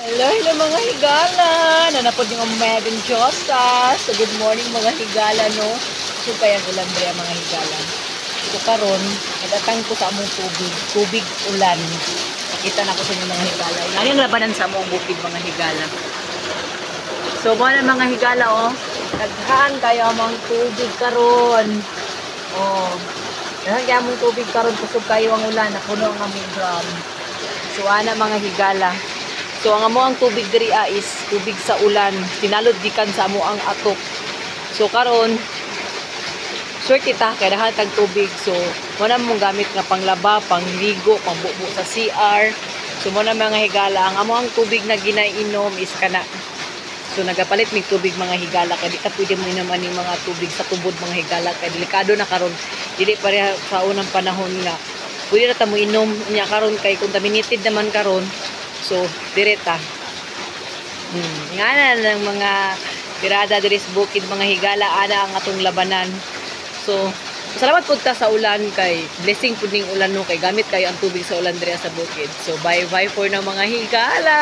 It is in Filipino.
Hello, hello mga higala. Nanapod yung Megan Josa. So good morning mga higala, no? So kaya ulan dre mga higala. So karon, nadatang ko sa among tubig. Tubig ulan. Nakita na ko sa inyo mga higala. Yan yung labanan sa among bukid mga higala. So mga mga higala, oh. Daghan kayo among tubig karon. Oh. Daghan kayo among tubig karon. Kusog kayo ang ulan. Napuno ang aming drum. So ana mga higala. So ang amo ang tubig diri is tubig sa ulan, tinalod gikan sa amo ang atok. So karon swerte ta kay dahan tag tubig. So wala mong gamit nga panglaba, pangligo, pambubo sa CR. So mo na mga higala, ang amo ang tubig na ginainom is kana. So nagapalit mig tubig mga higala kay di ta pwede mo inom ani mga tubig sa tubod mga higala kay delikado na karon. Dili pareha sa unang panahon nga pwede na ta mo inom nya karon kay contaminated naman karon. So, direta. Nga na ng mga pirada diri sa bukid, mga higala, ana ang atong labanan. So, salamat po ta sa ulan kay blessing po ning ulan no kay gamit kayo ang tubig sa ulan diri sa bukid. So, bye-bye for na mga higala!